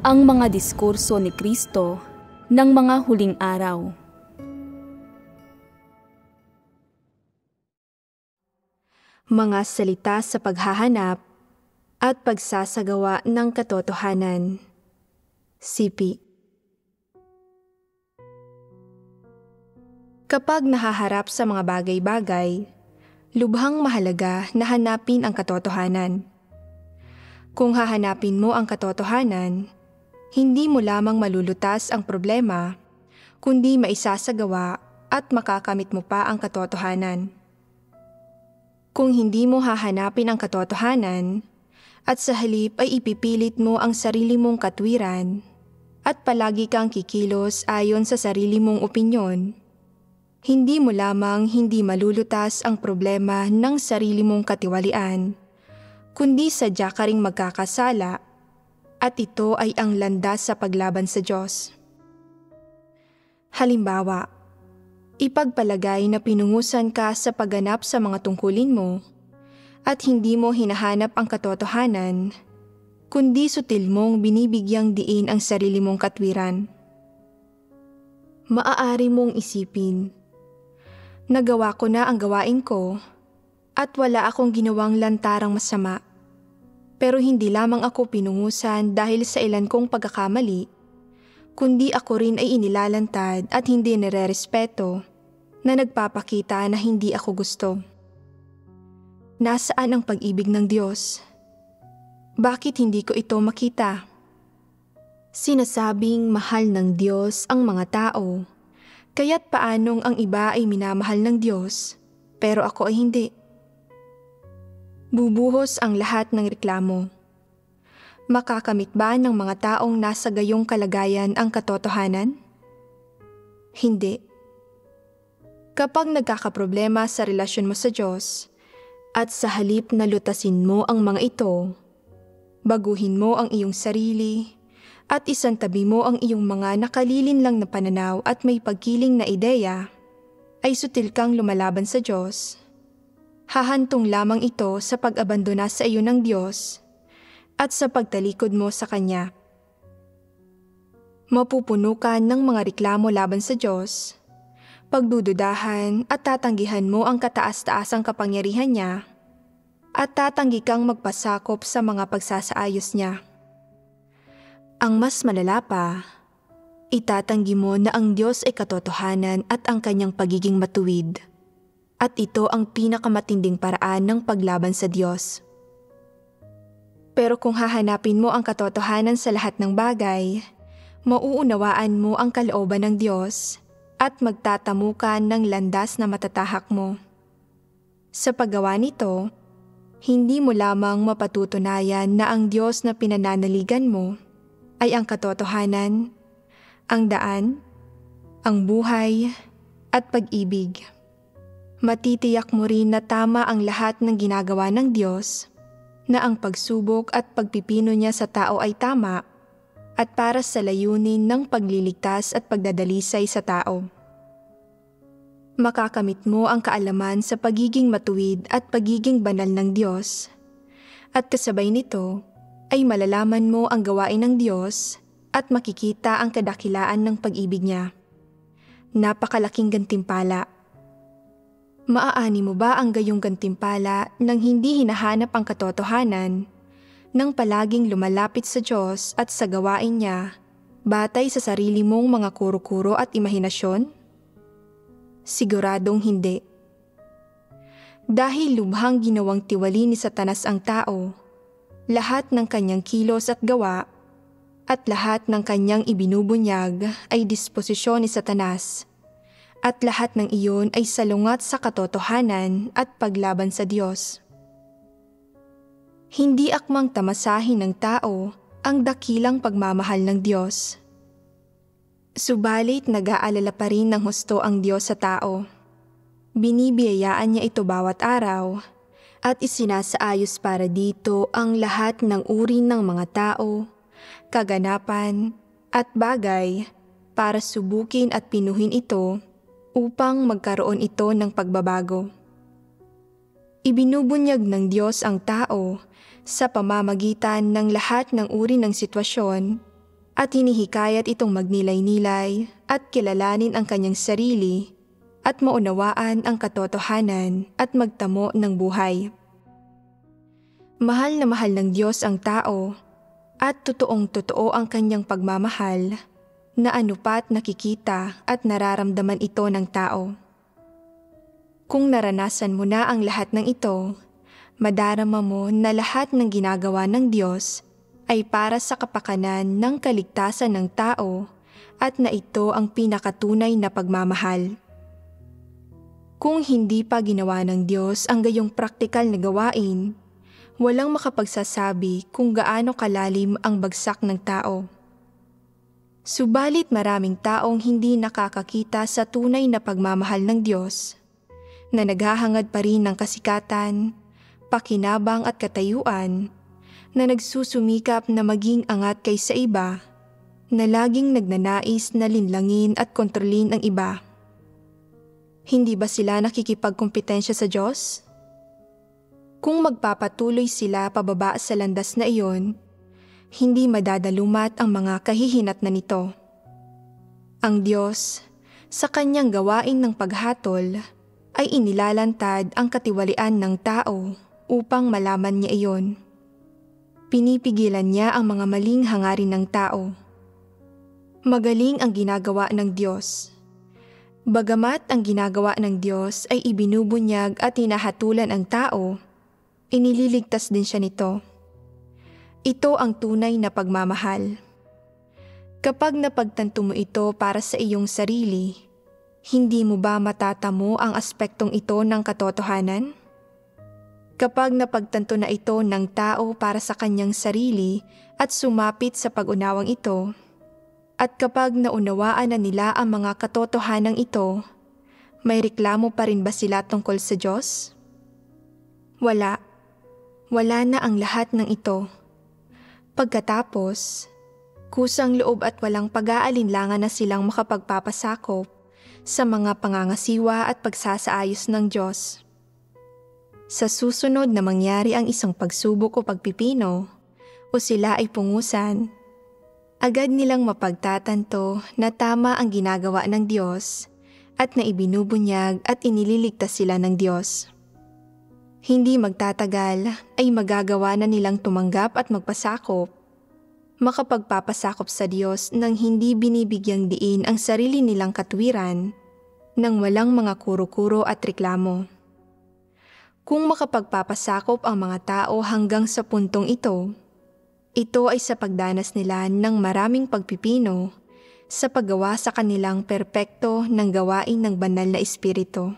Ang mga diskurso ni Kristo ng mga huling araw. Mga salita sa paghahanap at pagsasagawa ng katotohanan. Sipi. Kapag nahaharap sa mga bagay-bagay, lubhang mahalaga na hanapin ang katotohanan. Kung hahanapin mo ang katotohanan, hindi mo lamang malulutas ang problema, kundi maisasagawa at makakamit mo pa ang katotohanan. Kung hindi mo hahanapin ang katotohanan, at sa halip ay ipipilit mo ang sarili mong katwiran, at palagi kang kikilos ayon sa sarili mong opinyon, hindi mo lamang hindi malulutas ang problema ng sarili mong katiwalian, kundi sadya ka ring magkakasala, at ito ay ang landas sa paglaban sa Diyos. Halimbawa, ipagpalagay na pinungusan ka sa pagganap sa mga tungkulin mo at hindi mo hinahanap ang katotohanan, kundi sutil mong binibigyang diin ang sarili mong katwiran. Maaari mong isipin, nagawa ko na ang gawain ko at wala akong ginawang lantarang masama. Pero hindi lamang ako pinungusan dahil sa ilan kong pagkakamali, kundi ako rin ay inilalantad at hindi nirerespeto na nagpapakita na hindi ako gusto. Nasaan ang pag-ibig ng Diyos? Bakit hindi ko ito makita? Sinasabing mahal ng Diyos ang mga tao, kaya't paanong ang iba ay minamahal ng Diyos, pero ako ay hindi? Bubuhos ang lahat ng reklamo. Makakamit ba ng mga taong nasa gayong kalagayan ang katotohanan? Hindi. Kapag nagkakaproblema sa relasyon mo sa Diyos, at sa halip na lutasin mo ang mga ito, baguhin mo ang iyong sarili, at isantabi mo ang iyong mga nakalilin lang na pananaw at may pagkiling na ideya, ay sutil kang lumalaban sa Diyos. Hahantong lamang ito sa pag-abandona sa iyo ng Diyos at sa pagtalikod mo sa Kanya. Mapupuno ka ng mga reklamo laban sa Diyos, pagdududahan at tatanggihan mo ang kataas-taasang kapangyarihan niya, at tatanggi kang magpasakop sa mga pagsasaayos niya. Ang mas malala pa, itatanggi mo na ang Diyos ay katotohanan at ang Kanyang pagiging matuwid. At ito ang pinakamatinding paraan ng paglaban sa Diyos. Pero kung hahanapin mo ang katotohanan sa lahat ng bagay, mauunawaan mo ang kalooban ng Diyos at magtatamu ka ng landas na matatahak mo. Sa paggawa nito, hindi mo lamang mapatutunayan na ang Diyos na pinananaligan mo ay ang katotohanan, ang daan, ang buhay, at pag-ibig. Matitiyak mo rin na tama ang lahat ng ginagawa ng Diyos, na ang pagsubok at pagpipino niya sa tao ay tama at para sa layunin ng pagliligtas at pagdadalisay sa tao. Makakamit mo ang kaalaman sa pagiging matuwid at pagiging banal ng Diyos, at kasabay nito ay malalaman mo ang gawain ng Diyos at makikita ang kadakilaan ng pag-ibig niya. Napakalaking gantimpala. Maaani mo ba ang gayong gantimpala nang hindi hinahanap ang katotohanan, nang palaging lumalapit sa Diyos at sa gawain niya, batay sa sarili mong mga kuro-kuro at imahinasyon? Siguradong hindi. Dahil lubhang ginawang tiwali ni Satanas ang tao, lahat ng kanyang kilos at gawa, at lahat ng kanyang ibinubunyag ay disposisyon ni Satanas, at lahat ng iyon ay salungat sa katotohanan at paglaban sa Diyos. Hindi akmang tamasahin ng tao ang dakilang pagmamahal ng Diyos. Subalit nag-aalala pa rin ng husto ang Diyos sa tao. Binibiyayaan niya ito bawat araw at isinasaayos para dito ang lahat ng uri ng mga tao, kaganapan at bagay para subukin at pinuhin ito upang magkaroon ito ng pagbabago. Ibinubunyag ng Diyos ang tao sa pamamagitan ng lahat ng uri ng sitwasyon at hinihikayat itong magnilay-nilay at kilalanin ang kanyang sarili at maunawaan ang katotohanan at magtamo ng buhay. Mahal na mahal ng Diyos ang tao at totoong-totoo ang kanyang pagmamahal na anupat nakikita at nararamdaman ito ng tao. Kung naranasan mo na ang lahat ng ito, madarama mo na lahat ng ginagawa ng Diyos ay para sa kapakanan ng kaligtasan ng tao at na ito ang pinakatunay na pagmamahal. Kung hindi pa ginawa ng Diyos ang gayong praktikal na gawain, walang makapagsasabi kung gaano kalalim ang bagsak ng tao. Subalit maraming taong hindi nakakakita sa tunay na pagmamahal ng Diyos, na naghahangad pa rin ng kasikatan, pakinabang at katayuan, na nagsusumikap na maging angat kaysa iba, na laging nagnanais na linlangin at kontrolin ang iba. Hindi ba sila nakikipagkompetensya sa Diyos? Kung magpapatuloy sila pababa sa landas na iyon, hindi madadalumat ang mga kahihinatnan nito. Ang Diyos, sa kanyang gawain ng paghatol, ay inilalantad ang katiwalian ng tao upang malaman niya iyon. Pinipigilan niya ang mga maling hangarin ng tao. Magaling ang ginagawa ng Diyos. Bagamat ang ginagawa ng Diyos ay ibinubunyag at hinahatulan ang tao, inililigtas din siya nito. Ito ang tunay na pagmamahal. Kapag napagtanto mo ito para sa iyong sarili, hindi mo ba matatamo ang aspektong ito ng katotohanan? Kapag napagtanto na ito ng tao para sa kanyang sarili at sumapit sa pag-unawang ito, at kapag naunawaan na nila ang mga katotohanan ito, may reklamo pa rin ba sila tungkol sa Diyos? Wala. Wala na ang lahat ng ito. Pagkatapos, kusang loob at walang pag-aalinlangan na silang makapagpapasakop sa mga pangangasiwa at pagsasaayos ng Diyos. Sa susunod na mangyari ang isang pagsubok o pagpipino, o sila ay pungusan, agad nilang mapagtatanto na tama ang ginagawa ng Diyos at na ibinubunyag at inililigtas sila ng Diyos. Hindi magtatagal ay magagawa na nilang tumanggap at magpasakop, makapagpapasakop sa Diyos nang hindi binibigyang diin ang sarili nilang katwiran, nang walang mga kuro-kuro at reklamo. Kung makapagpapasakop ang mga tao hanggang sa puntong ito ay sa pagdanas nila ng maraming pagpipino sa paggawa sa kanilang perpekto ng gawain ng banal na Espiritu.